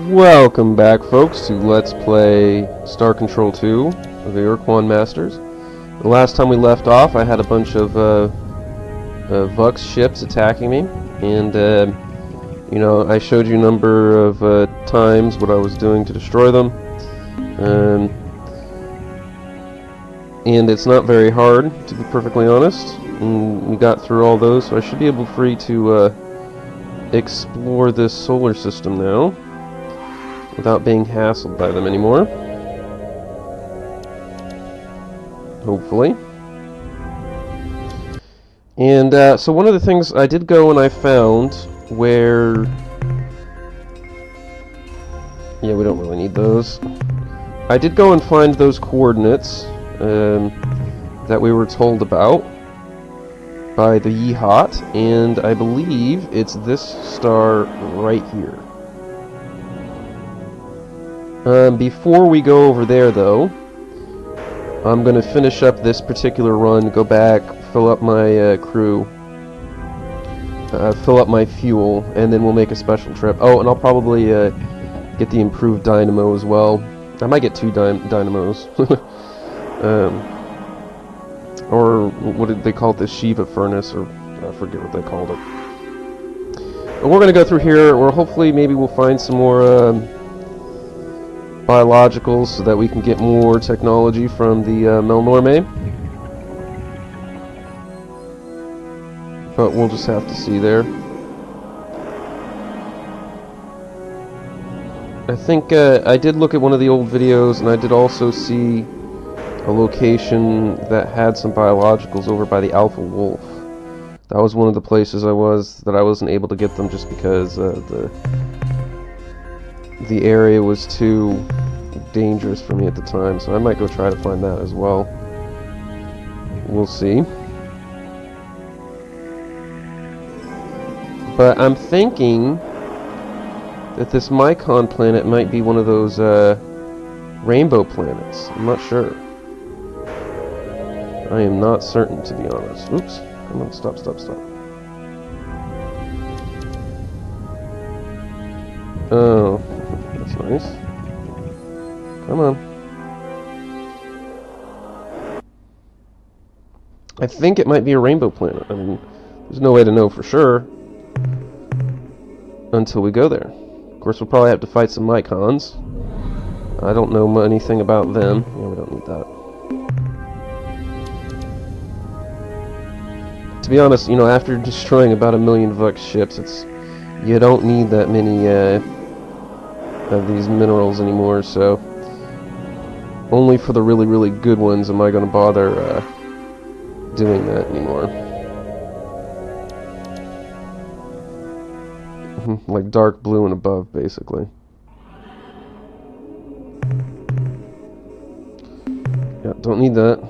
Welcome back, folks, to Let's Play Star Control 2 of the Ur-quan Masters. The last time we left off, I had a bunch of Vux ships attacking me, and you know, I showed you a number of times what I was doing to destroy them, and it's not very hard, to be perfectly honest. And we got through all those, so I should be able to explore this solar system now without being hassled by them anymore. Hopefully. And so one of the things I did go and I found where... yeah, we don't really need those. I did go and find those coordinates that we were told about by the Yeehot, and I believe it's this star right here. Before we go over there, though, I'm going to finish up this particular run, go back, fill up my crew, fill up my fuel, and then we'll make a special trip. Oh, and I'll probably get the improved dynamo as well. I might get two dynamos. Or what did they call it? The Shiva furnace, or I forget what they called it. But we're going to go through here, or hopefully maybe we'll find some more biologicals so that we can get more technology from the melnorme. But we'll just have to see there. I think I did look at one of the old videos, and I did also see a location that had some biologicals over by the Alpha Wolf. That was one of the places I wasn't able to get them just because the area was too dangerous for me at the time, so I might go try to find that as well. We'll see. But I'm thinking that this Mycon planet might be one of those rainbow planets. I'm not sure. I am not certain, to be honest. Oops. Come on, stop. Oh, that's nice. Come on. I think it might be a rainbow planet. I mean, there's no way to know for sure until we go there. Of course, we'll probably have to fight some Mycons. I don't know anything about them. Yeah, we don't need that. To be honest, you know, after destroying about 1 million Vux ships, you don't need that many of these minerals anymore, so only for the really, really good ones am I going to bother doing that anymore. Like dark blue and above, basically. Yeah, don't need that.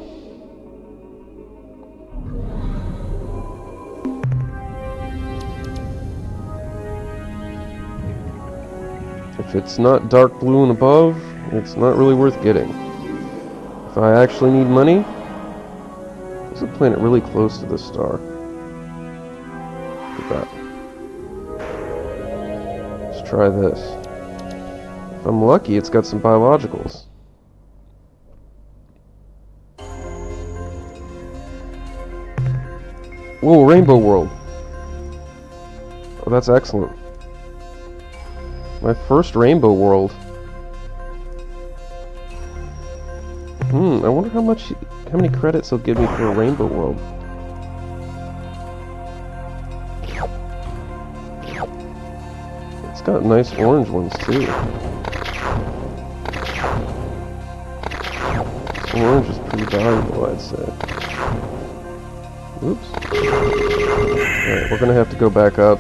If it's not dark blue and above, it's not really worth getting. If I actually need money, there's a planet really close to this star. Look at that. Let's try this. If I'm lucky, it's got some biologicals. Whoa, Rainbow World. Oh, that's excellent. My first Rainbow World. I wonder how many credits they'll give me for a Rainbow World. It's got nice orange ones too. This orange is pretty valuable, I'd say. Oops. Alright, we're gonna have to go back up.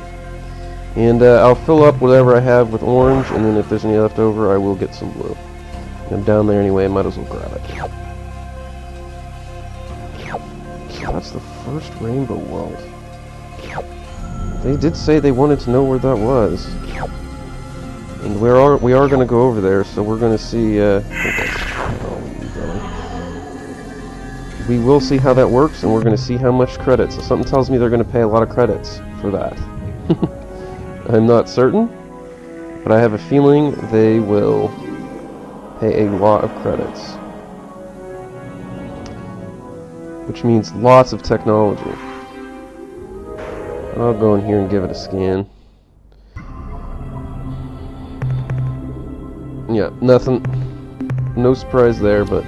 And I'll fill up whatever I have with orange, and then if there's any left over, I will get some blue. I'm down there anyway, I might as well grab it. So that's the first Rainbow World. They did say they wanted to know where that was. And we are going to go over there, so we're going to see... we will see how that works, and we're going to see how much credits. So something tells me they're going to pay a lot of credits for that. I'm not certain, but I have a feeling they will pay a lot of credits. Which means lots of technology. I'll go in here and give it a scan. Yeah, nothing. No surprise there, but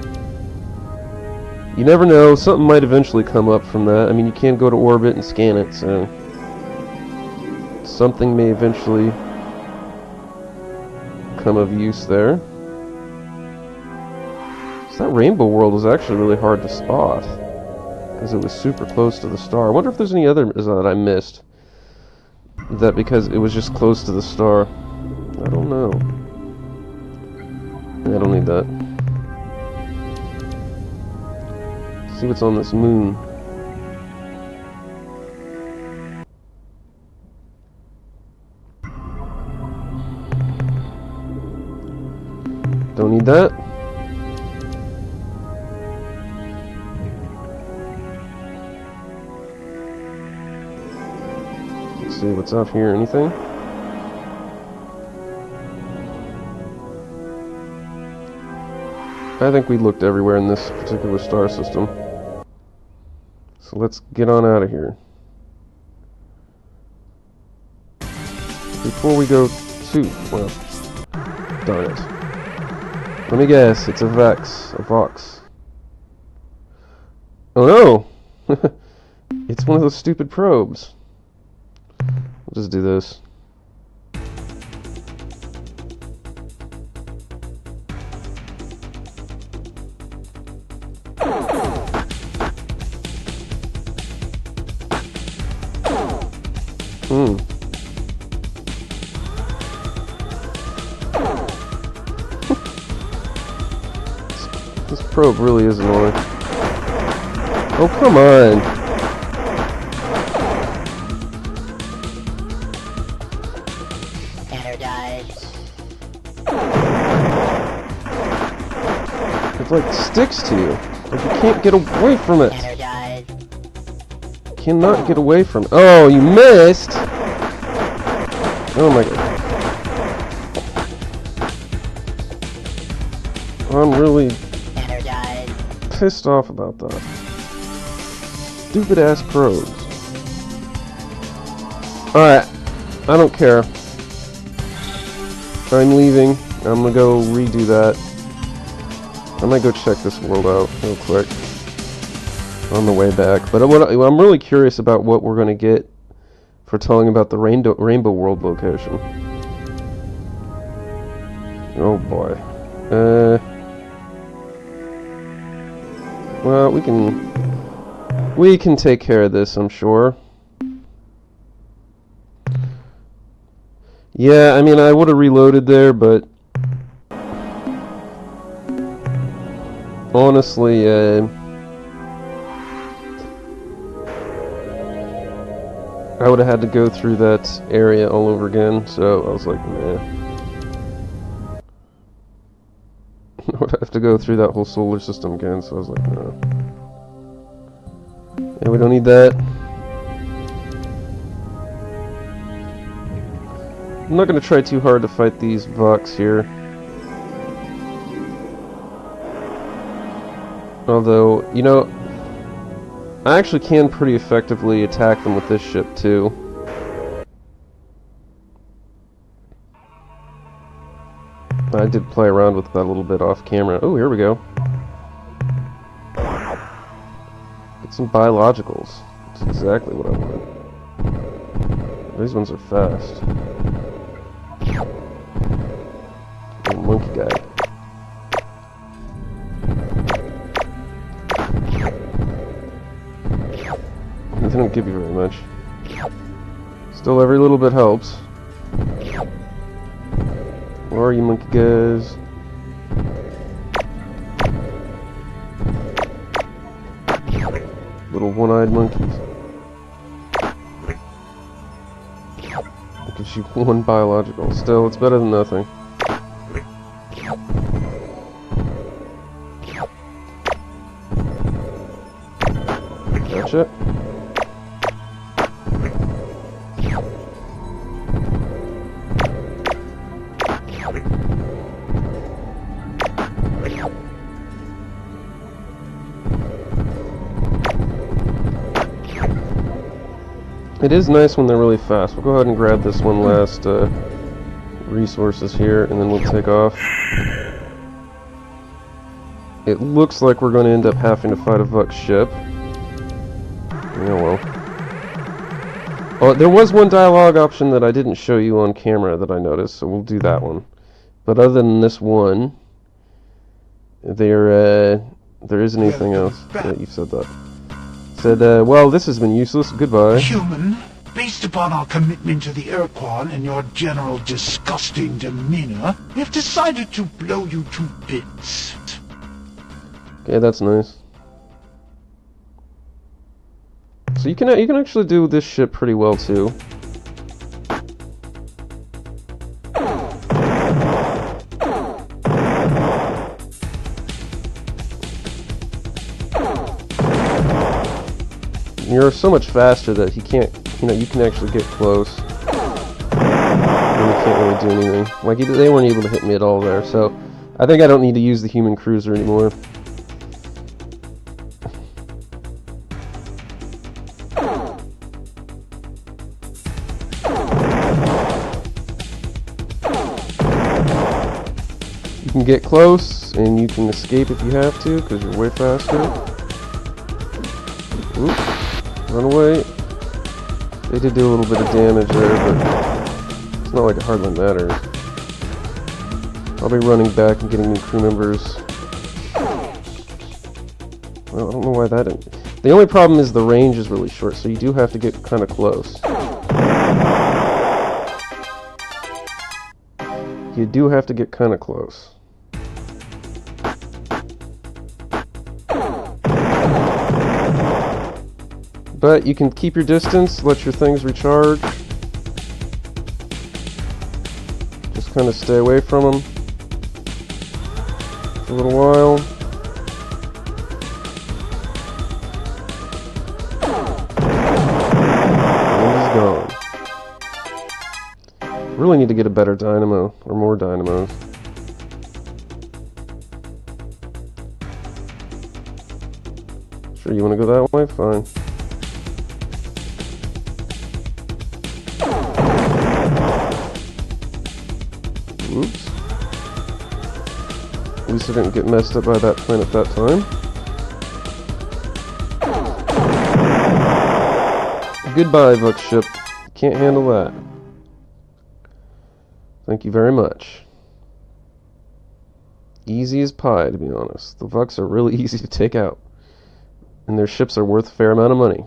you never know. Something might eventually come up from that. I mean, you can't go to orbit and scan it, so something may eventually come of use there. So that rainbow world was actually really hard to spot because it was super close to the star. I wonder if there's any others that I missed that because it was just close to the star. I don't know. I don't need that. Let's see what's on this moon. Don't need that. Let's see what's out here. Anything? I think we looked everywhere in this particular star system. So let's get on out of here. Before we go to... well, darn it. Let me guess, it's a Vox. Oh no! It's one of those stupid probes. We'll just do this. This probe really is annoying. Oh, come on! Energize. It like sticks to you. Like you can't get away from it. Energize. Cannot get away from it. Oh, you missed! Oh my god. I'm really pissed off about that. Stupid ass probes. Alright, I don't care. I'm leaving. I'm gonna go redo that. I might go check this world out real quick on the way back. But I'm really curious about what we're gonna get for telling about the Rainbow World location. Oh boy. Well, we can take care of this, I'm sure. Yeah, I mean, I would have reloaded there, but honestly, I would have had to go through that area all over again, so I was like, nah. I would have to go through that whole solar system again, so I was like, no. Yeah, we don't need that. I'm not going to try too hard to fight these Vox here. Although, you know, I actually can pretty effectively attack them with this ship, too. I did play around with that a little bit off camera. Oh, here we go. Get some biologicals. That's exactly what I want. These ones are fast. Little monkey guy. They don't give you very much. Still, every little bit helps. Where are you, monkey guys? Little one-eyed monkeys. It gives you one biological. Still, it's better than nothing. Gotcha. It is nice when they're really fast. We'll go ahead and grab this one last resources here, and then we'll take off. It looks like we're going to end up having to fight a Vux ship. Oh well. Oh, there was one dialogue option that I didn't show you on camera that I noticed, so we'll do that one. But other than this one, there isn't anything else. Yeah, you said that. Said, well, this has been useless. Goodbye. Human, based upon our commitment to the Ur-quan and your general disgusting demeanor, we have decided to blow you to bits. Okay, that's nice. So you can actually do this ship pretty well too. You're so much faster that he can't, you can actually get close. And you can't really do anything. Like, they weren't able to hit me at all there, so I think I don't need to use the human cruiser anymore. You can get close, and you can escape if you have to, because you're way faster. Oop. Run away. They did do a little bit of damage there, but it's not like it hardly matters. I'll be running back and getting new crew members. Well, I don't know why that didn't. The only problem is the range is really short, so you do have to get kind of close. You do have to get kind of close. But you can keep your distance, let your things recharge. Just kind of stay away from them for a little while. And he's gone. Really need to get a better dynamo, or more dynamos. Sure, you want to go that way? Fine. Oops. At least I didn't get messed up by that planet that time. Goodbye, Vux ship. Can't handle that. Thank you very much. Easy as pie, to be honest. The Vux are really easy to take out. And their ships are worth a fair amount of money.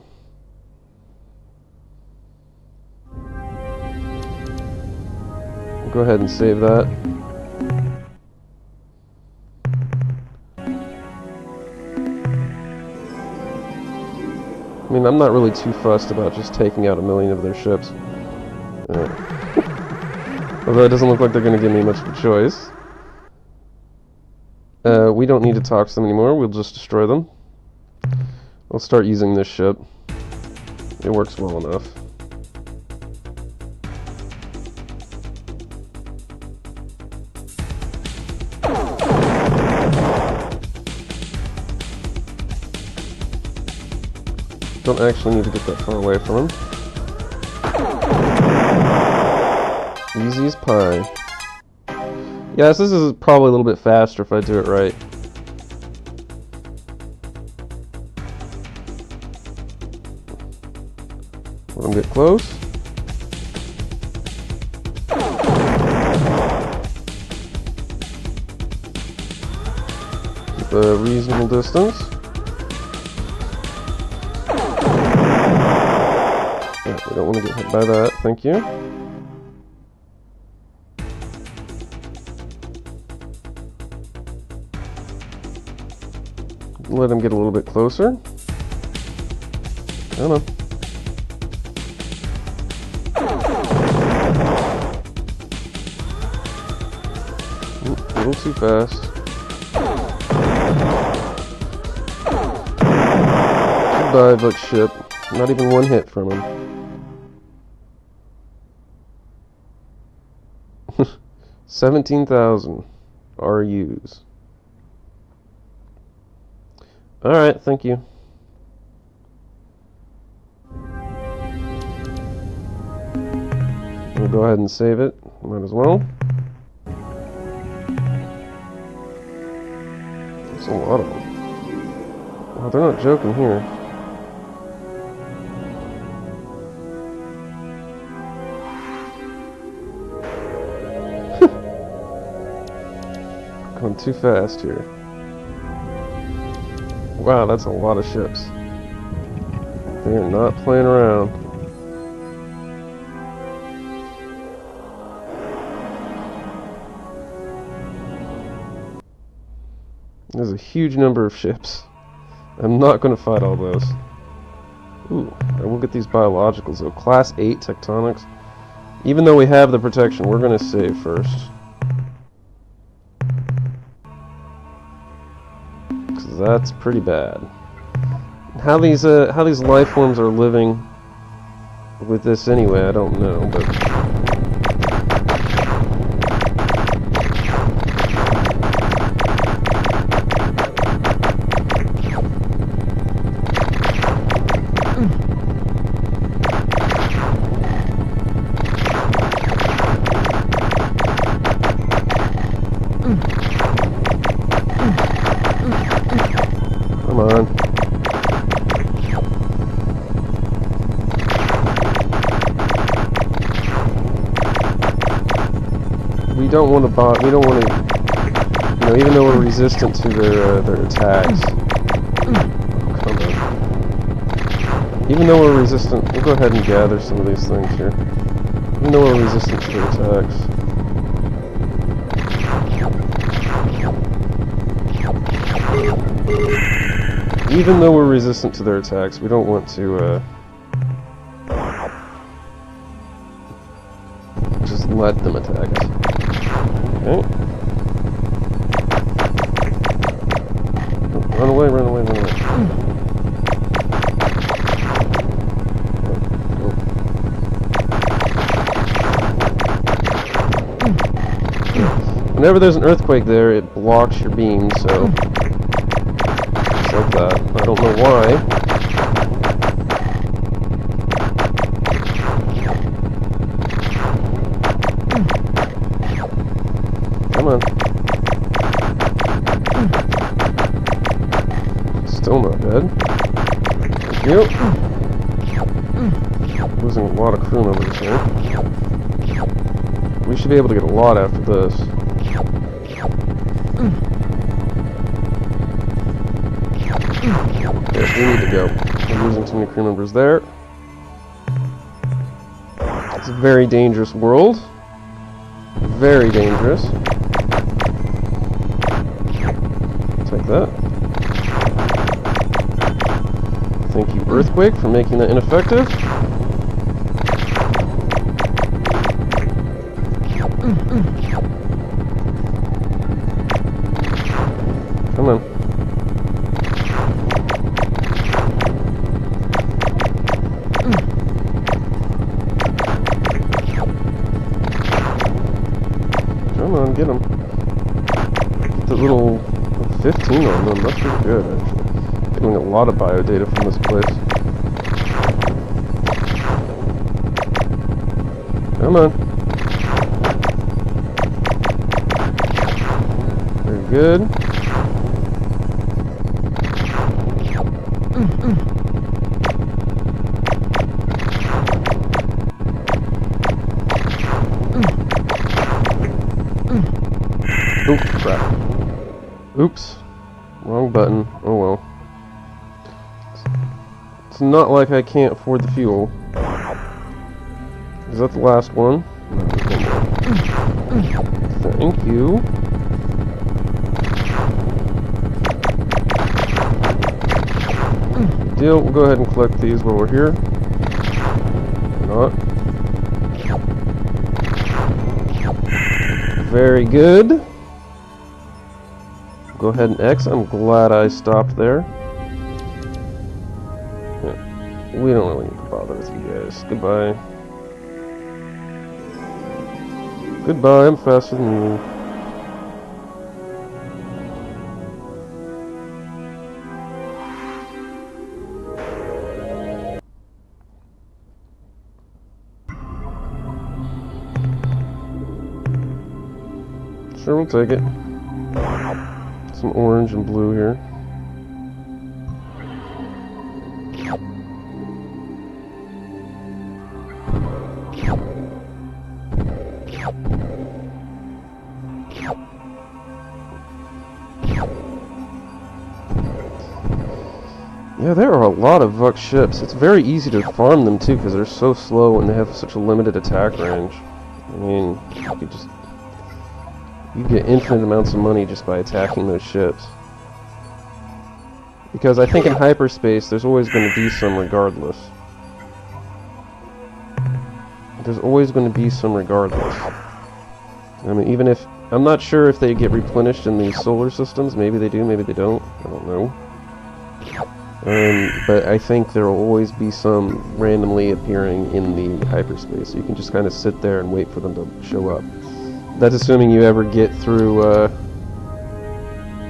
Go ahead and save that. I mean, I'm not really too fussed about just taking out 1 million of their ships. Although it doesn't look like they're going to give me much of a choice. We don't need to talk to them anymore. We'll just destroy them. I'll start using this ship. It works well enough. Don't actually need to get that far away from him. Easy as pie. Yes, this is probably a little bit faster if I do it right. Let him get close. Keep a reasonable distance. We don't want to get hit by that, thank you. Let him get a little bit closer. Come on. A little too fast. Goodbye, Vux ship. Not even one hit from him. 17,000 RUs. Alright, thank you. We'll go ahead and save it. Might as well. There's a lot of them. Wow, they're not joking here. Going too fast here. Wow, that's a lot of ships. They are not playing around. There's a huge number of ships. I'm not going to fight all those. Ooh, I will get these biologicals though. Class 8 tectonics. Even though we have the protection, we're going to save first. Because that's pretty bad. How these life forms are living with this anyway, I don't know, but come on. We don't want to bot. We don't want to. You know, even though we're resistant to their attacks. Oh, come on. Even though we're resistant, we'll go ahead and gather some of these things here. Even though we're resistant to their attacks. Even though we're resistant to their attacks, we don't want to just let them attack us. Okay. Run away, run away, run away. Whenever there's an earthquake there, it blocks your beams, so just like that. I don't know why. Come on. Still not dead. Thank you. Losing a lot of crew members here. We should be able to get a lot after this. Yes, we need to go. We're losing too many crew members there. It's a very dangerous world. Very dangerous. Take that. Thank you, Earthquake, for making that ineffective. Come on. Come on, get them. Get the little 15 on them. That's pretty good, actually. Getting a lot of bio data from this place. Come on. Very good. Oh, crap. Oops. Wrong button. Oh well. It's not like I can't afford the fuel. Is that the last one? Thank you. Deal. We'll go ahead and collect these while we're here. Not. Very good. Go ahead and X. I'm glad I stopped there. Yeah. We don't really need to bother with you guys. Goodbye. Goodbye, I'm faster than you. Sure, we'll take it. Some orange and blue here. Yeah, there are a lot of Vux ships. It's very easy to farm them too because they're so slow and they have such a limited attack range. I mean, you get infinite amounts of money just by attacking those ships. Because I think in hyperspace there's always going to be some regardless. There's always going to be some regardless. I mean, even if... I'm not sure if they get replenished in these solar systems. Maybe they do, maybe they don't. I don't know. But I think there will always be some randomly appearing in the hyperspace. You can just kind of sit there and wait for them to show up. That's assuming you ever get through,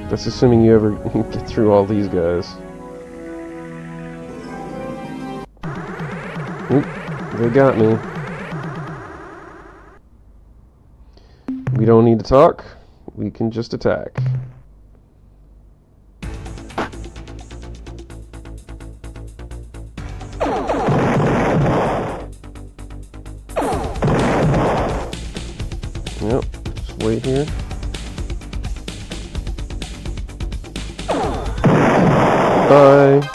that's assuming you ever get through all these guys. Oop, they got me. We don't need to talk. We can just attack. Yep, just wait here. Bye.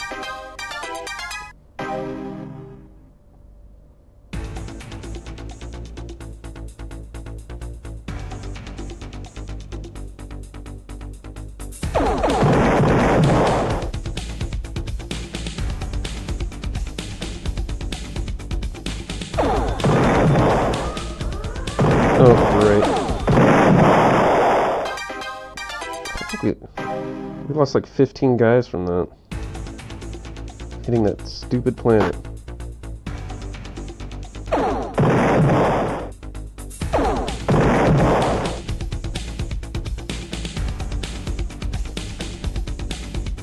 Oh, great. I think we lost like 15 guys from that. Hitting that stupid planet.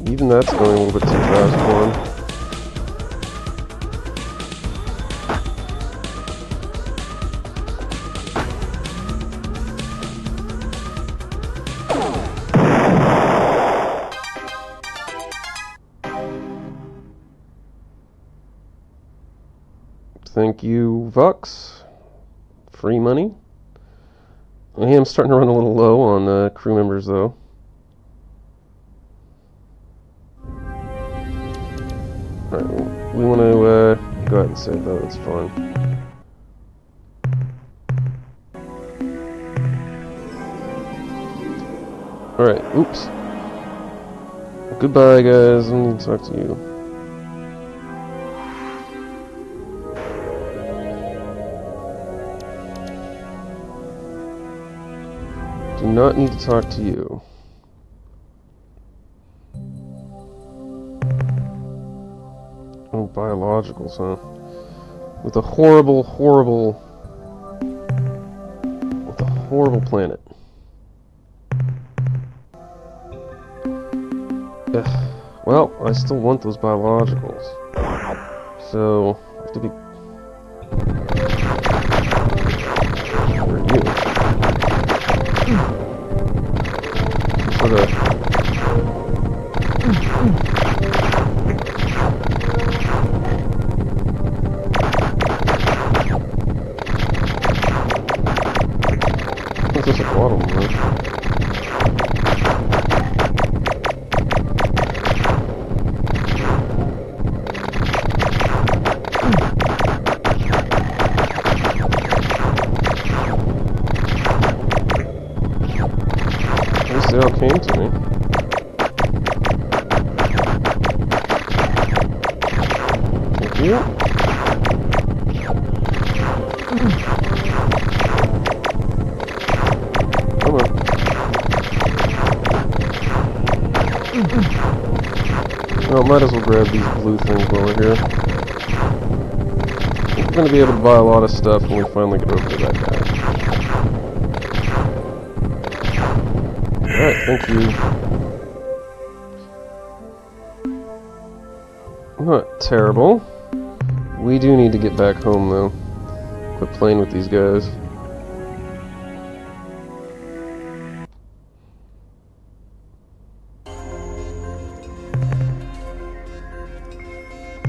Even that's going a little bit too fast for him. Thank you, Vux. Free money. I am starting to run a little low on crew members, though. Alright, we want to go ahead and save that, that's fine. Alright, oops. Goodbye, guys. I need to talk to you. Do not need to talk to you. Oh, biologicals, huh? With a horrible planet. Ugh. Well, I still want those biologicals. So, I have to be... Where are you? Sort of... What's this, a bottom, right? They all came to me. Thank you. Come on. Well, might as well grab these blue things while we're here. We're going to be able to buy a lot of stuff when we finally get over to that guy. Alright, thank you. Not terrible. We do need to get back home, though. Quit playing with these guys.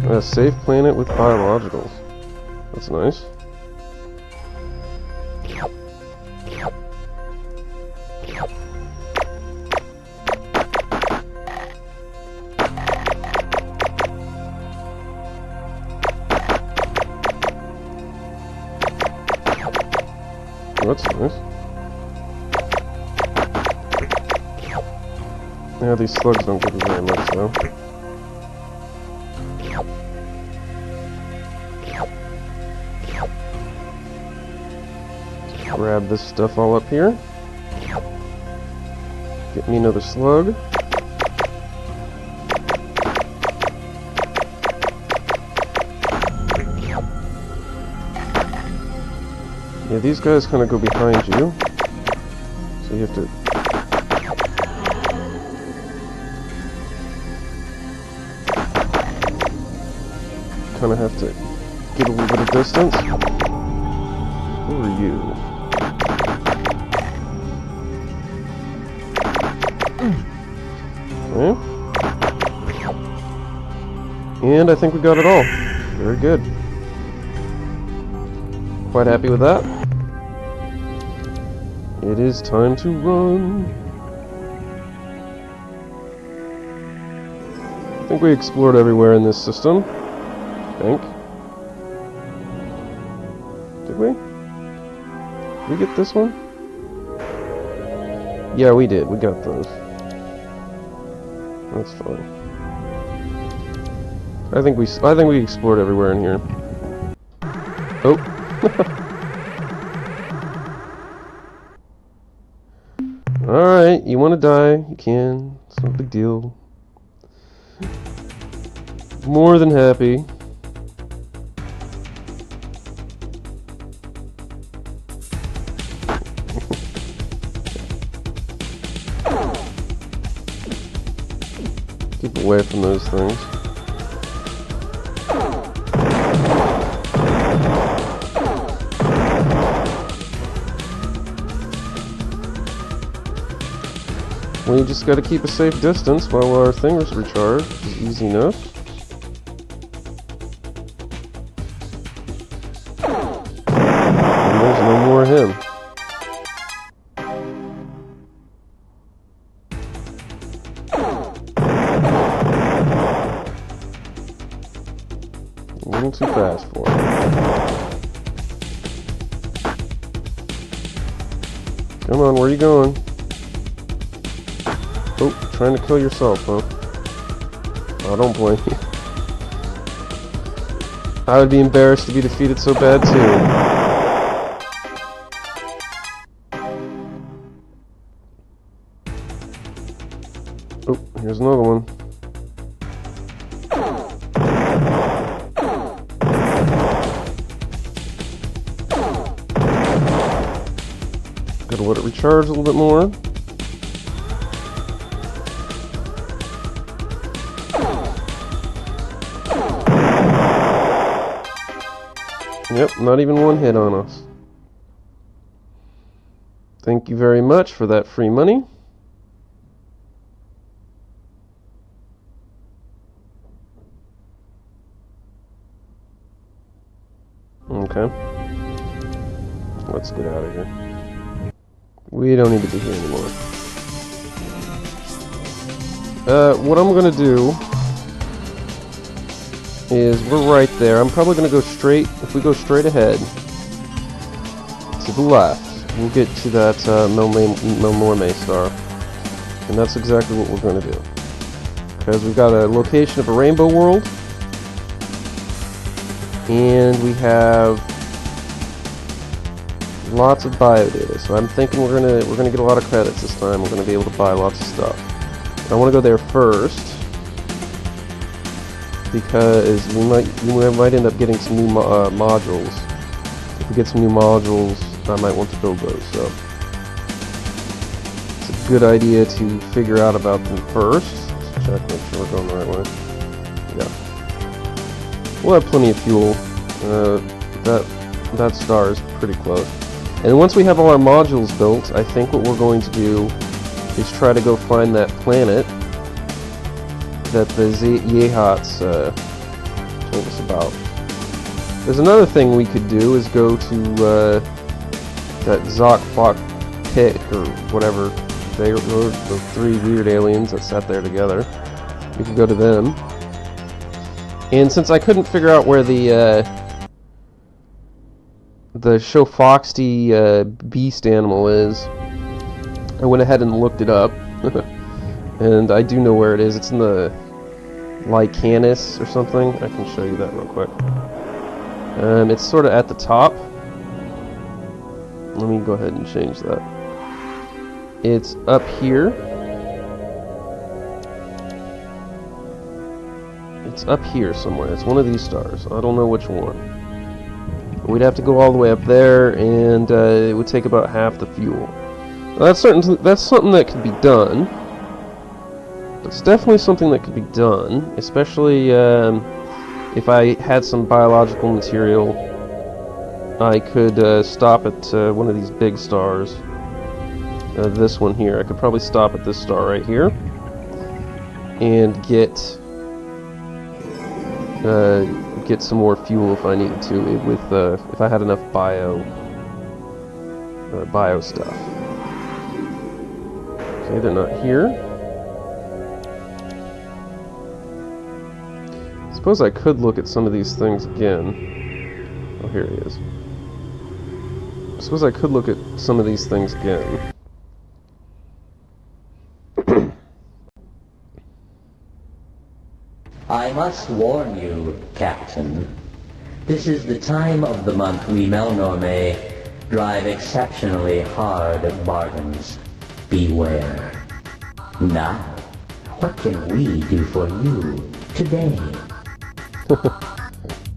A safe planet with biologicals. That's nice. That's nice. Yeah, these slugs don't give you very much, though. Grab this stuff all up here. Get me another slug. Yeah, these guys kind of go behind you, so you have to... kind of have to get a little bit of distance. Who are you? Okay. And I think we got it all. Very good. Quite happy with that. It is time to run. I think we explored everywhere in this system. I think. Did we? Did we get this one? Yeah, we did. We got those. That's fine. I think we explored everywhere in here. Oh. Alright, you want to die, you can. It's no big deal. More than happy. Keep away from those things. Well, you just gotta keep a safe distance while our thingers recharge, which is easy enough. And there's no more of him. A little too fast for him. Come on, where are you going? Oh, trying to kill yourself, huh? Oh, don't blame you. I would be embarrassed to be defeated so bad, too. Oh, here's another one. Gotta let it recharge a little bit more. Yep, not even one hit on us. Thank you very much for that free money. Okay. Let's get out of here. We don't need to be here anymore. What I'm gonna do is we're right there. I'm probably going to go straight, if we go straight ahead to the left, we'll get to that melnorme star. And that's exactly what we're going to do. Because we've got a location of a rainbow world, and we have lots of biodata. So I'm thinking we're gonna get a lot of credits this time. We're going to be able to buy lots of stuff. I want to go there first, because we might end up getting some new modules. If we get some new modules, I might want to build those. So it's a good idea to figure out about them first. Let's check, make sure we're going the right way. Yeah, we'll have plenty of fuel. That star is pretty close. And once we have all our modules built, I think what we're going to do is try to go find that planet that the Yehats famous about. There's another thing we could do, is go to that Zok-Fok pit, or whatever. They were the three weird aliens that sat there together. We could go to them. And since I couldn't figure out where the Shofoxty beast animal is, I went ahead and looked it up. And I do know where it is. It's in the Lycanis or something. I can show you that real quick. It's sort of at the top. Let me go ahead and change that. It's up here. It's up here somewhere. It's one of these stars. I don't know which one. We'd have to go all the way up there, and it would take about half the fuel. Now, that's something that could be done. It's definitely something that could be done, especially if I had some biological material. I could stop at one of these big stars. This one here. I could probably stop at this star right here and get some more fuel if I needed to, with if I had enough bio stuff. Okay, they're not here. I suppose I could look at some of these things again. Oh, here he is. I suppose I could look at some of these things again. I must warn you, Captain. This is the time of the month we melnorme drive exceptionally hard bargains. Beware. Now, what can we do for you today? I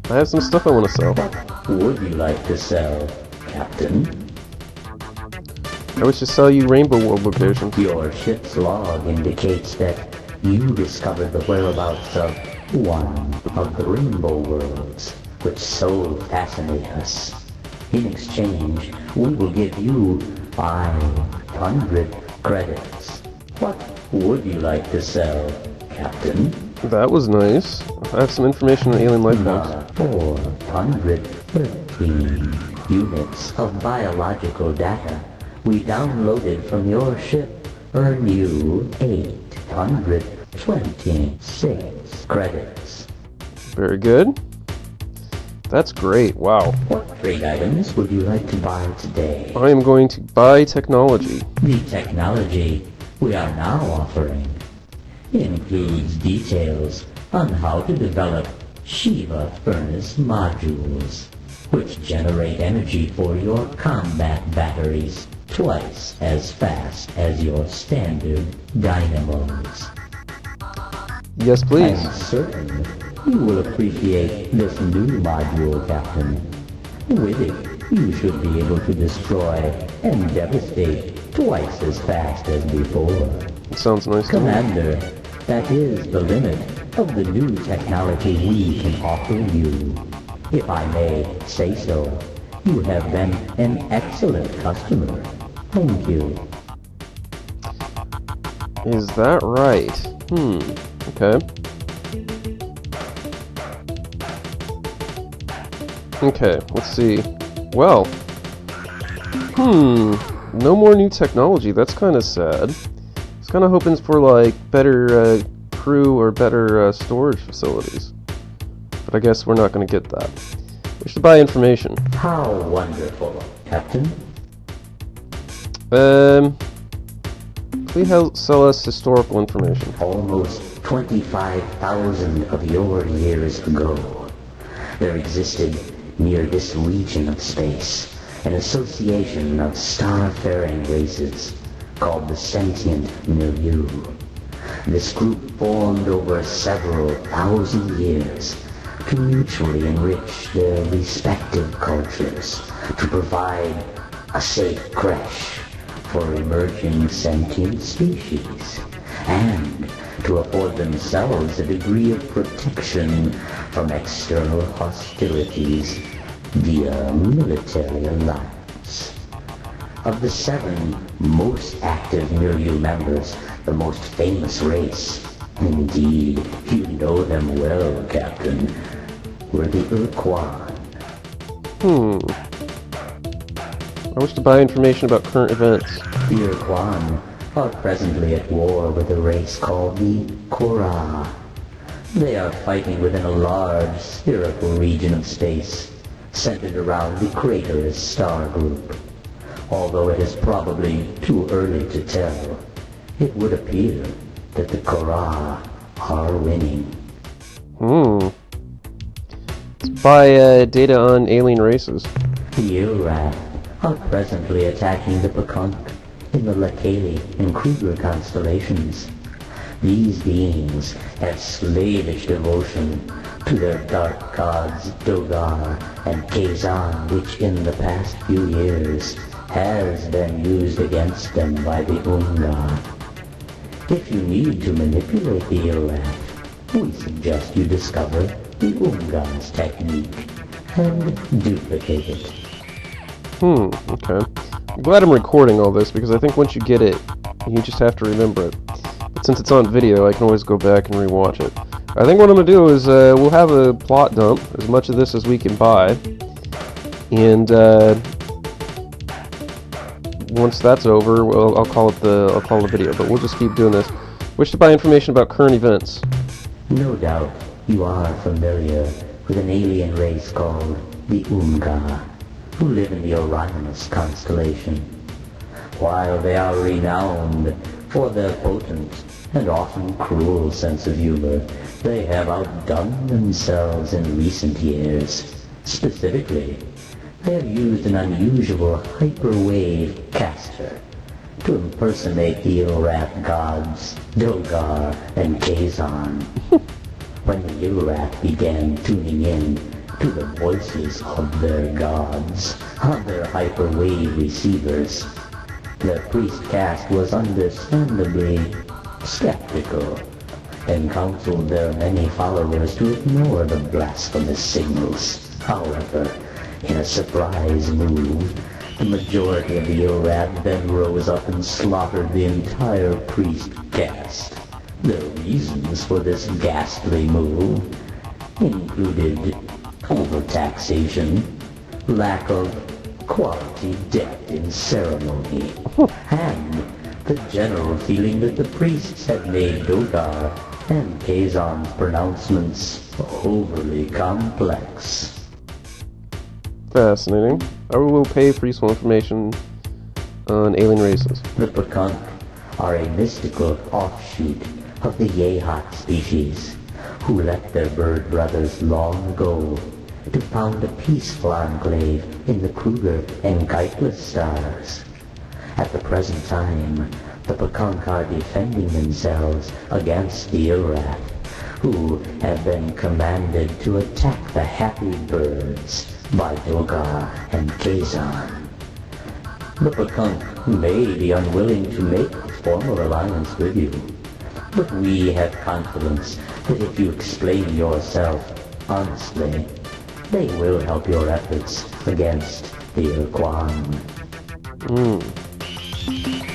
have some stuff I want to sell. What would you like to sell, Captain? I wish to sell you Rainbow World locations. Your ship's log indicates that you discovered the whereabouts of one of the Rainbow Worlds, which so fascinate us. In exchange, we will give you 500 credits. What would you like to sell, Captain? That was nice. I have some information on alien life forms. 413 units of biological data we downloaded from your ship earn you 826 credits. Very good. That's great. Wow. What trade items would you like to buy today? I am going to buy technology. The technology we are now offering includes details on how to develop Shiva furnace modules, which generate energy for your combat batteries twice as fast as your standard dynamos. Yes, please. I'm certain you will appreciate this new module, Captain. With it, you should be able to destroy and devastate twice as fast as before. It sounds nice to me. Commander, that is the limit of the new technology we can offer you. If I may say so, you have been an excellent customer. Thank you. Is that right? Okay. Okay, let's see. Well. No more new technology. That's kind of sad. I was kind of hoping for, like, better crew or better storage facilities. But I guess we're not going to get that. We should buy information. How wonderful, Captain. Please sell us historical information. Almost 25,000 of your years ago, there existed near this region of space an association of star-faring races called the Sentient Milieu. This group formed over several thousand years to mutually enrich their respective cultures to provide a safe creche for emerging sentient species, and to afford themselves a degree of protection from external hostilities via military alliance. Of the 7 most active milieu members, the most famous race, indeed, you know them well, Captain, were the Ur-quan. I wish to buy information about current events. The Ur-quan are presently at war with a race called the Korra. They are fighting within a large spherical region of space, centered around the Craterus star group. Although it is probably too early to tell, it would appear that the Korra are winning. Let's buy data on alien races. The Ur-rat are presently attacking the Pekunk in the Lekali and Kruger constellations. These beings have slavish devotion to their dark gods Dogar and Kazan, which in the past few years has been used against them by the Unga. If you need to manipulate the Ur-rat, we suggest you discover the Unga's technique and duplicate it. Okay. I'm glad I'm recording all this, because I think once you get it, you just have to remember it. But since it's on video, I can always go back and rewatch it. I think what I'm going to do is, we'll have a plot dump, as much of this as we can buy, and, once that's over, well, I'll call it the video, but we'll just keep doing this. Wish to buy information about current events. No doubt you are familiar with an alien race called the Unga, who live in the Orionus constellation. While they are renowned for their potent and often cruel sense of humor, they have outdone themselves in recent years. Specifically, they have used an unusual hyperwave caster to impersonate the Ur-rat gods Dogar and Kazan. When the Ur-rat began tuning in to the voices of their gods on their hyperwave receivers, the priest caste was understandably skeptical and counseled their many followers to ignore the blasphemous signals. However, in a surprise move, the majority of the Ur-rat then rose up and slaughtered the entire priest caste. The reasons for this ghastly move included overtaxation, lack of quality depth in ceremony, and the general feeling that the priests had made Dogar and Kazan's pronouncements overly complex. Fascinating. I will pay for useful information on alien races. The Pekunk are a mystical offshoot of the Yehat species, who left their bird brothers long ago to found a peaceful enclave in the Kruger and Keitel stars. At the present time, the Pekunk are defending themselves against the Ur-rat, who have been commanded to attack the happy birds by Dogar and Kazan. The Pekunk may be unwilling to make a formal alliance with you, but we have confidence that if you explain yourself honestly, they will help your efforts against the Ur-quan.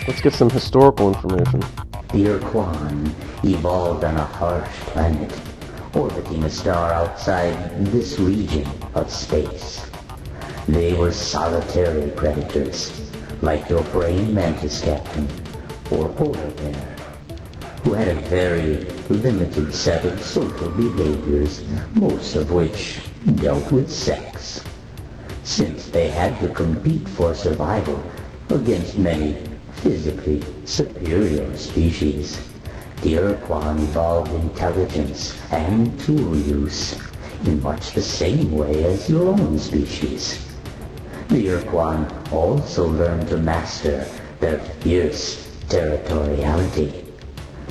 Let's get some historical information. The Ur-quan evolved on a harsh planet, orbiting a star outside this region of space. They were solitary predators, like your praying mantis captain, or polar bear, who had a very limited set of social behaviors, most of which dealt with sex. Since they had to compete for survival against many physically superior species, the Ur-quan evolved intelligence and tool use in much the same way as your own species. The Ur-quan also learned to master their fierce territoriality,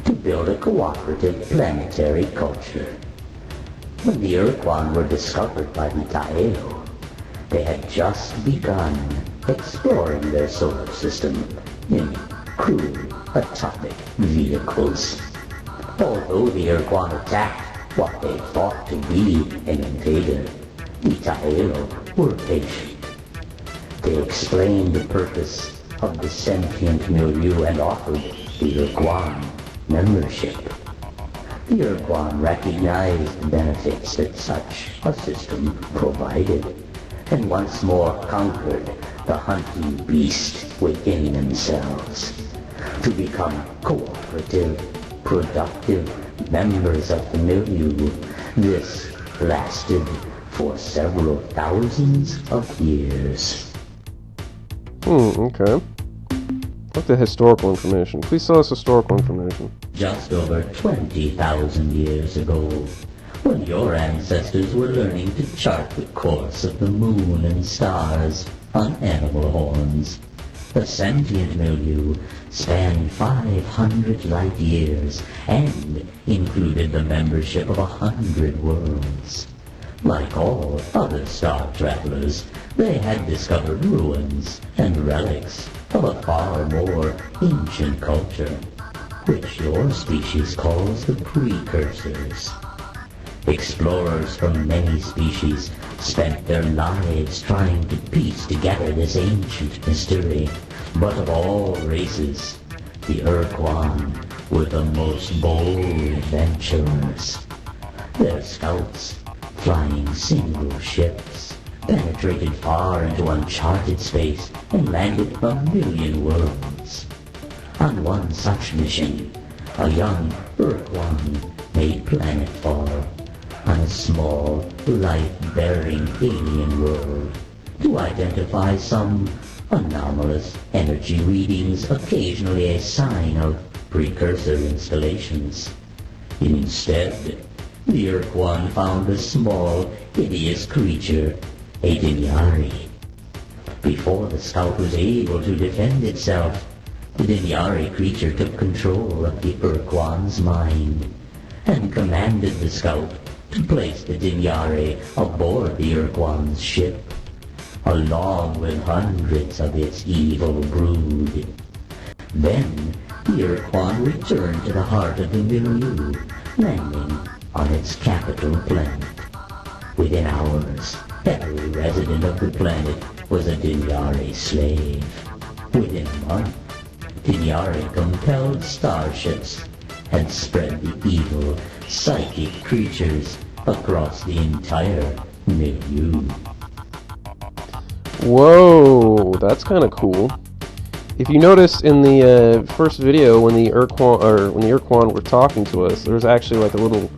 to build a cooperative planetary culture. When the Ur-quan were discovered by the Taelo, they had just begun exploring their solar system in crude atomic vehicles. Although the Ur-quan attacked what they thought to be an invader, the Taelo were patient. They explained the purpose of the sentient milieu and offered the Ur-quan membership. The Ur-quan recognized the benefits that such a system provided, and once more conquered the hunting beast within themselves, to become cooperative, productive members of the milieu. This lasted for several thousands of years. Okay. What's the historical information? Please tell us historical information. Just over 20,000 years ago, when your ancestors were learning to chart the course of the moon and stars on animal horns, the sentient milieu spanned 500 light years and included the membership of 100 worlds. Like all other star travelers, they had discovered ruins and relics of a far more ancient culture, which your species calls the precursors. Explorers from many species spent their lives trying to piece together this ancient mystery, but of all races, the Ur-quan were the most bold adventurers. Their scouts, flying single ships, penetrated far into uncharted space and landed a million worlds. On one such mission, a young Ur-quan made planetfall on a small, life-bearing alien world to identify some anomalous energy readings, occasionally a sign of precursor installations. Instead, the Ur-quan found a small, hideous creature, a Dinyari. Before the scout was able to defend itself, the Dinyari creature took control of the Ur-quan's mind and commanded the scout to place the Dinyari aboard the Ur-quan's ship, along with hundreds of its evil brood. Then, the Ur-quan returned to the heart of the milieu, landing on its capital planet. Within hours, every resident of the planet was a Dinyari slave. Within a month, Dinyari-compelled starships had spread the evil, psychic creatures across the entire milieu. Whoa, that's kind of cool. If you notice in the first video, when the Ur-quan were talking to us, there was actually like a little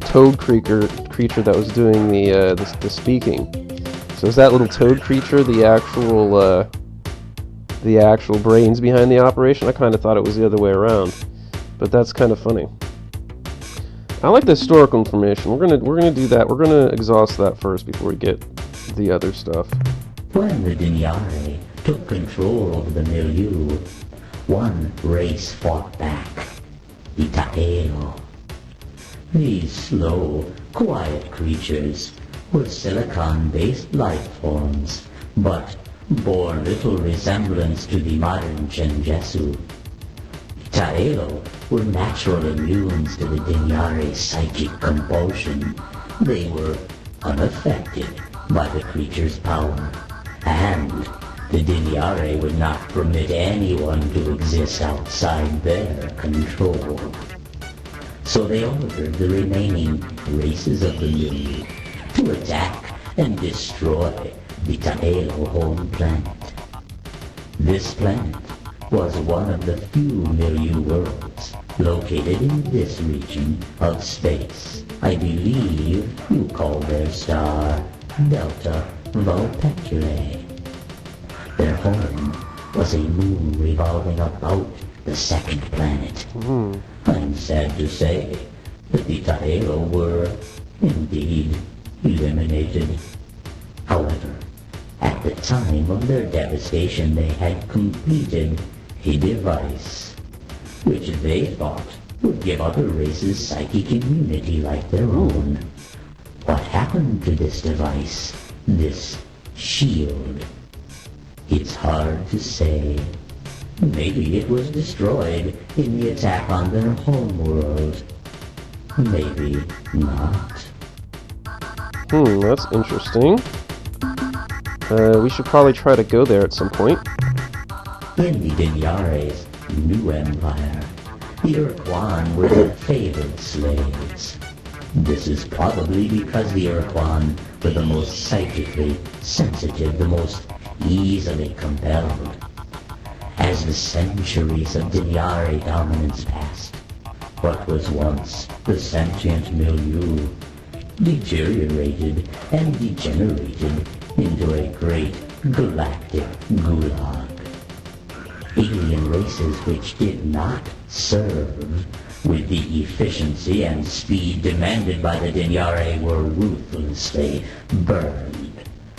toad creature that was doing the speaking. So is that little toad creature the actual brains behind the operation? I kind of thought it was the other way around, but that's kind of funny. I like the historical information. We're gonna do that. We're gonna exhaust that first before we get the other stuff. When the Dinyari took control over the milieu, one race fought back, the Ta'eo. These slow, quiet creatures were silicon-based life forms, but bore little resemblance to the modern Chenjesu. Ta'eo were natural immunes to the Dinyari's psychic compulsion. They were unaffected by the creature's power, and the Dinyari would not permit anyone to exist outside their control. So they ordered the remaining races of the milieu to attack and destroy the Ta'eo home planet. This planet was one of the few milieu worlds located in this region of space. I believe you call their star Delta Vulpeculae. Their home was a moon revolving about the second planet. I'm sad to say that the Ta'eo were, indeed, eliminated. However, at the time of their devastation, they had completed a device which they thought would give other races psychic immunity like their own. What happened to this device, this shield? It's hard to say. Maybe it was destroyed in the attack on their homeworld. Maybe not. That's interesting. We should probably try to go there at some point. In the Dinyari's new empire, The Ur-quan were the favored slaves. This is probably because the Ur-quan were the most psychically sensitive, the most easily compelled. As the centuries of Dinyari dominance passed, what was once the sentient milieu deteriorated and degenerated into a great galactic gulag. Alien races which did not serve with the efficiency and speed demanded by the Dinyari were ruthlessly burned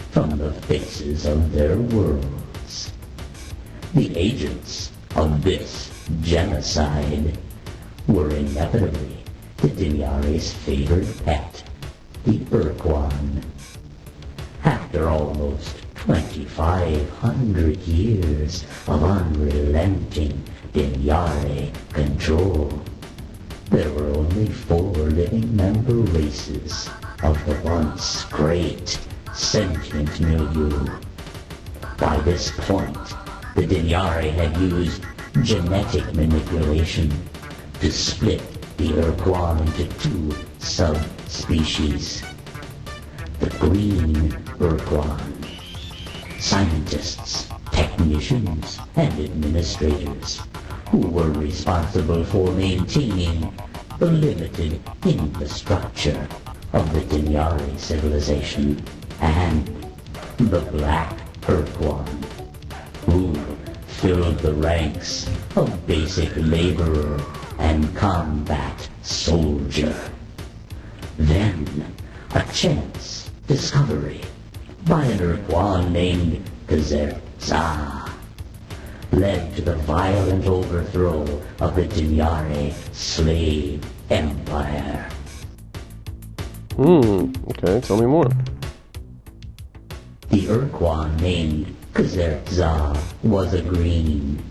from the faces of their worlds. The agents of this genocide were inevitably the Dinyari's favored pet, the Ur-quan. After almost 2,500 years of unrelenting Dinyari control, there were only 4 living member races of the once great sentient milieu. By this point, the Dinyari had used genetic manipulation to split the Ur-quan into 2 subspecies. The green Ur-quan. Scientists, technicians, and administrators who were responsible for maintaining the limited infrastructure of the Dinyari civilization, and the black Ur-quan, who filled the ranks of basic laborer and combat soldier. Then, a chance discovery by an Ur-quan named Kazerza led to the violent overthrow of the Dinyari slave empire. Okay, tell me more. The Ur-quan named Kazerza was a green,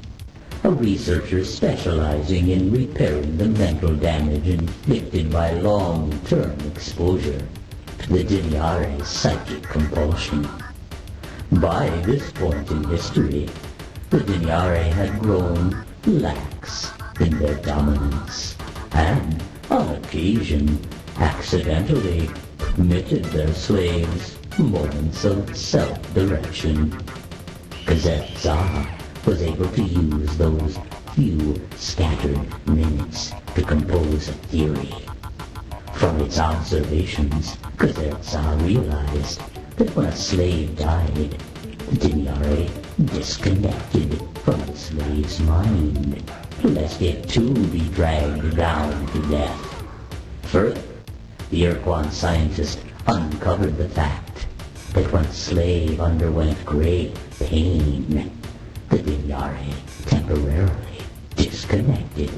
a researcher specializing in repairing the mental damage inflicted by long-term exposure to the Dinyari's psychic compulsion. By this point in history, the Dinyari had grown lax in their dominance, and on occasion accidentally permitted their slaves moments of self-direction. Kazerza was able to use those few scattered minutes to compose a theory. From its observations, Kazerza realized that when a slave died, the Dinyari disconnected from the slave's mind, lest it too be dragged down to death. Further, the Ur-quan scientist uncovered the fact that when a slave underwent great pain, the Dinyari temporarily disconnected,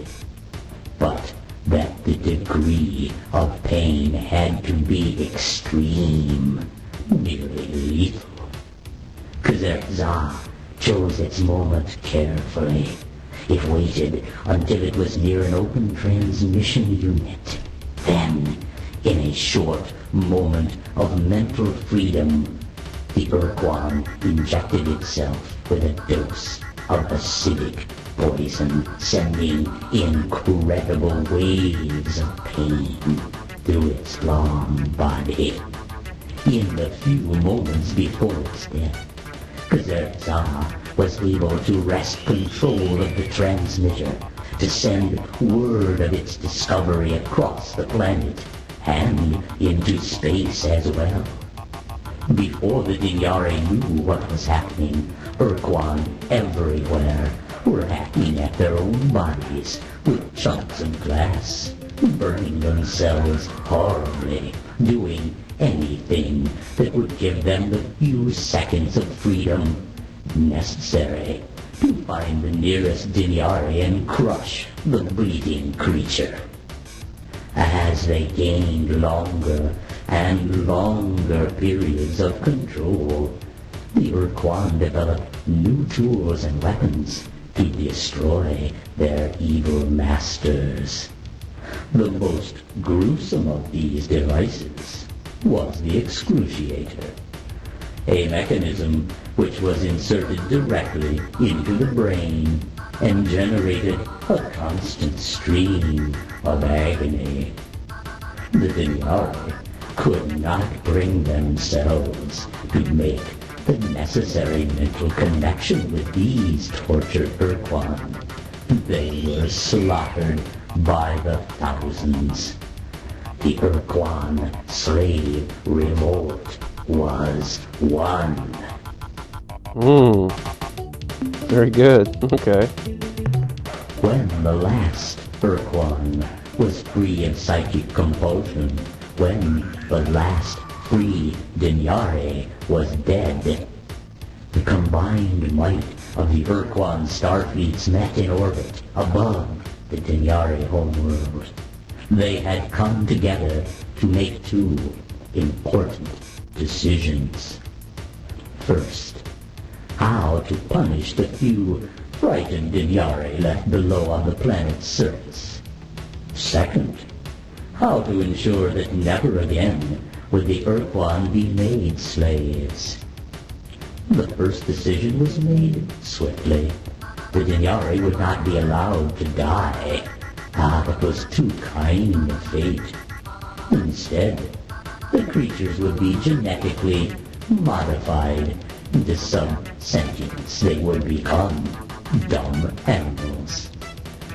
but that the degree of pain had to be extreme, nearly lethal. Kazerza chose its moment carefully. It waited until it was near an open transmission unit. Then, in a short moment of mental freedom, the Ur-quan injected itself with a dose of acidic poison, sending incredible waves of pain through its long body. In the few moments before its death, Kazerza was able to wrest control of the transmitter to send word of its discovery across the planet and into space as well. Before the Dinyari knew what was happening, Ur-quan everywhere were hacking at their own bodies with chunks of glass, burning themselves horribly, doing anything that would give them the few seconds of freedom necessary to find the nearest Dinyari and crush the bleeding creature. As they gained longer and longer periods of control, the Ur-quan developed new tools and weapons to destroy their evil masters. The most gruesome of these devices was the excruciator, a mechanism which was inserted directly into the brain and generated a constant stream of agony. The Dinyari could not bring themselves to make the necessary mental connection with these tortured Ur-quan. They were slaughtered by the thousands. The Ur-quan slave revolt was won. Very good. Okay. When the last Ur-quan was free of psychic compulsion, when the last free Dinyari was dead, the combined might of the Ur-quan starfleets met in orbit above the Dinyari homeworld. They had come together to make two important decisions. First, how to punish the few frightened Dinyari left below on the planet's surface. Second, how to ensure that never again would the Ur-quan be made slaves. The first decision was made swiftly. The Dinyari would not be allowed to die. That was too kind a fate. Instead, the creatures would be genetically modified into some sentience. They would become dumb animals.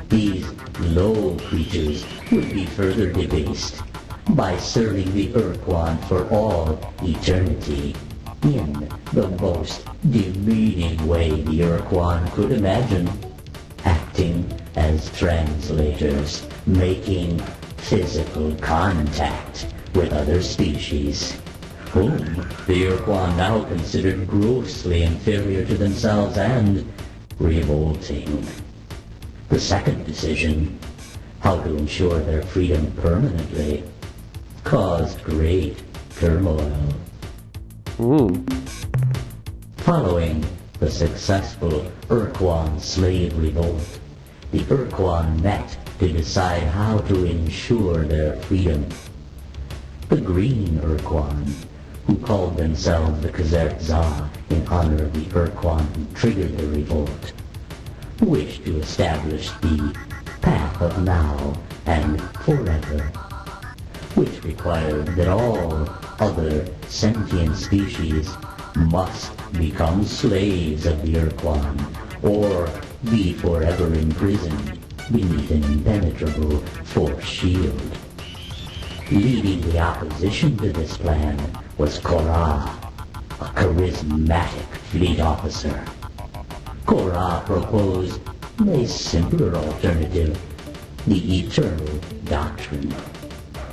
These low creatures would be further debased by serving the Ur-quan for all eternity in the most demeaning way the Ur-quan could imagine, acting as translators, making physical contact with other species, whom the Ur-quan now considered grossly inferior to themselves and revolting. The second decision, how to ensure their freedom permanently, caused great turmoil. Following the successful Ur-quan slave revolt, the Ur-quan met to decide how to ensure their freedom. The green Ur-quan, who called themselves the Kazertza in honor of the Ur-quan who triggered the revolt, wished to establish the path of now and forever, which required that all other sentient species must become slaves of the Ur-quan or be forever imprisoned beneath an impenetrable force shield. Leading the opposition to this plan was Korra, a charismatic fleet officer. Korra proposed a simpler alternative, the Eternal Doctrine.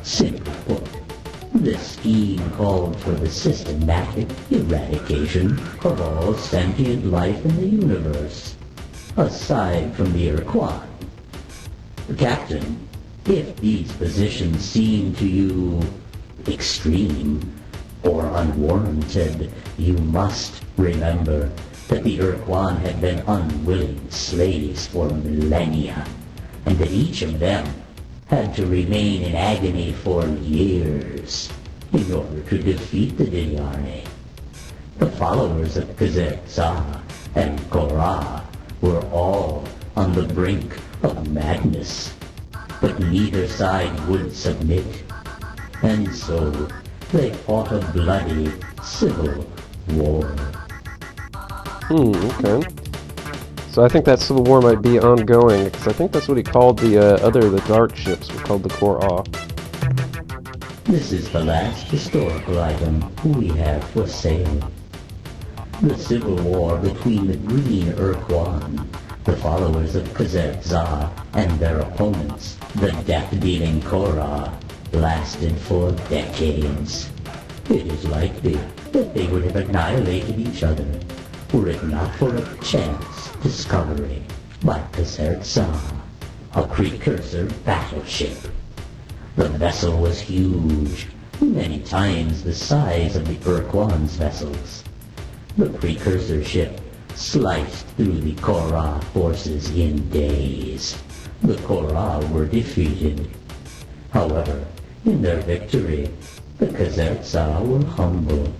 Simply put, this scheme called for the systematic eradication of all sentient life in the universe, aside from the Ur-quan. Captain, if these positions seem to you extreme or unwarranted, you must remember that the Ur-quan had been unwilling slaves for millennia, and that each of them had to remain in agony for years in order to defeat the Dinyari. The followers of Kazertza and Korra were all on the brink of madness, but neither side would submit, and so they fought a bloody civil war. Okay. So I think that civil war might be ongoing, because I think that's what he called the dark ships, were called the Korra. This is the last historical item we have for sale. The civil war between the green Ur-quan, the followers of Kazertza, and their opponents, the death-dealing Korra, lasted for decades. It is likely that they would have annihilated each other were it not for a chance discovery by Kazertza, a precursor battleship. The vessel was huge, many times the size of the Ur-quan's vessels. The precursor ship sliced through the Korra forces in days. The Korra were defeated. However, in their victory, the Kazertza were humble.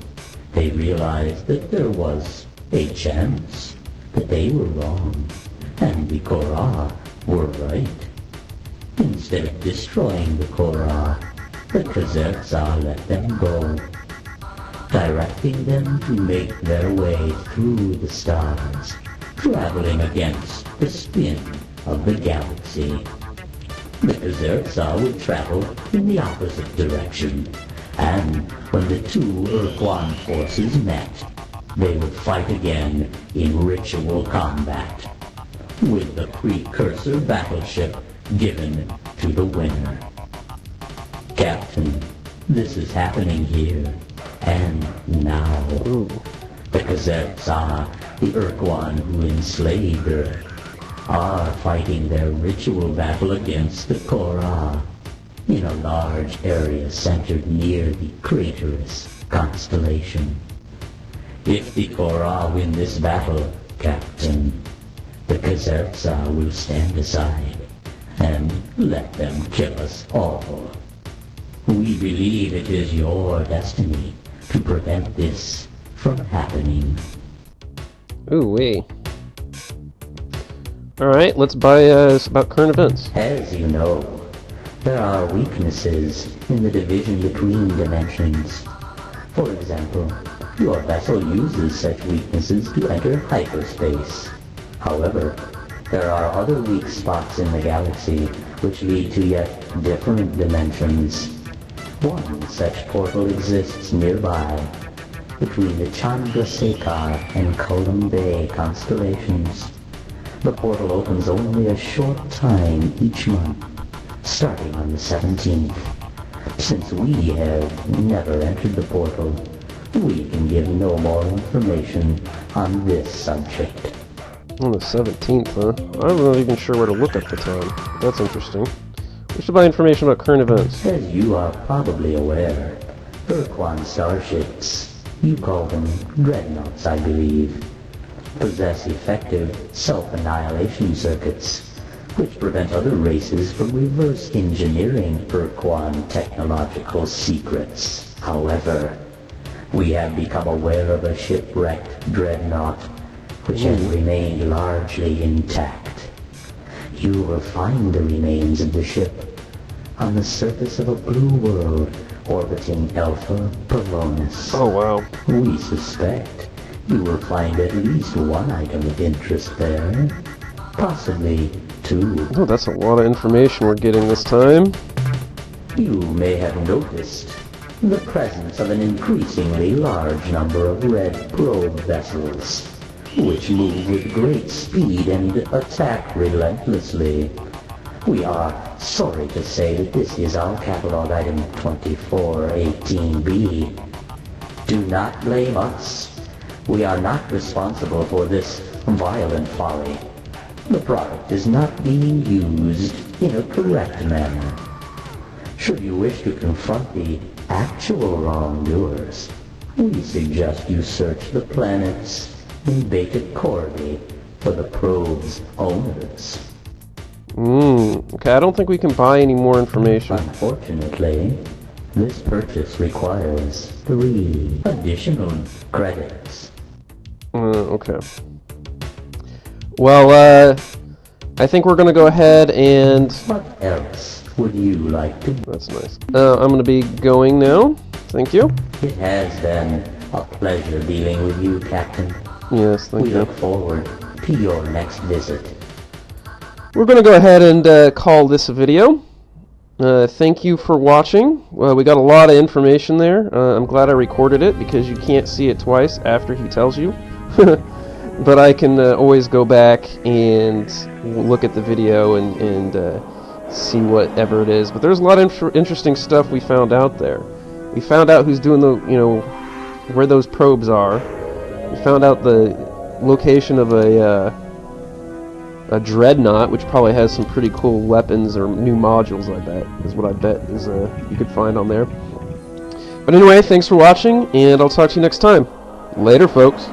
They realized that there was a chance that they were wrong, and the Korra were right. Instead of destroying the Korra, the Kazertza let them go, directing them to make their way through the stars, traveling against the spin of the galaxy. The Kazertza would travel in the opposite direction, and when the two Ur-quan forces met, they would fight again in ritual combat, with the precursor battleship given to the winner. Captain, this is happening here and now. Ooh. The Kazertza, the Ur-quan who enslaved Earth, are fighting their ritual battle against the Korra in a large area centered near the Craterus constellation. If the Korra win this battle, Captain, the Kazertza will stand aside and let them kill us all. We believe it is your destiny to prevent this from happening. Ooh wee. Alright, let's buy about current events. As you know, there are weaknesses in the division between dimensions. For example, your vessel uses such weaknesses to enter hyperspace. However, there are other weak spots in the galaxy which lead to yet different dimensions. One such portal exists nearby, between the Chandrasekhar and Kolam Bay constellations. The portal opens only a short time each month, starting on the 17th. Since we have never entered the portal, we can give no more information on this subject. On the 17th, huh? I'm not even sure where to look at the time. That's interesting. We should buy information about current events. As you are probably aware, Ur-quan starships, you call them dreadnoughts, I believe, possess effective self-annihilation circuits, which prevent other races from reverse engineering Ur-quan technological secrets. However, we have become aware of a shipwrecked dreadnought which has remained largely intact. You will find the remains of the ship on the surface of a blue world orbiting Alpha Pavonis. Oh wow. We suspect you will find at least one item of interest there, possibly two. Oh, that's a lot of information we're getting this time. You may have noticed the presence of an increasingly large number of red probe vessels, which move with great speed and attack relentlessly. We are sorry to say that this is our catalog item 2418B. Do not blame us. We are not responsible for this violent folly. The product is not being used in a correct manner. Should you wish to confront the actual wrongdoers, we suggest you search the planets in Beta Corvi for the probe's owners. Okay, I don't think we can buy any more information. Unfortunately, this purchase requires 3 additional credits. Okay. Well, I think we're gonna go ahead and... What else would you like to... That's nice. I'm gonna be going now. Thank you. It has been a pleasure dealing with you, Captain. Yes, thank We you. look forward to your next visit. We're gonna go ahead and call this a video. Thank you for watching. We got a lot of information there. I'm glad I recorded it because you can't see it twice after he tells you. But I can always go back and look at the video and see whatever it is. But there's a lot of interesting stuff we found out there. We found out who's doing the, where those probes are. We found out the location of a dreadnought, which probably has some pretty cool weapons or new modules, I bet, is what I bet is you could find on there. But anyway, thanks for watching, and I'll talk to you next time. Later, folks.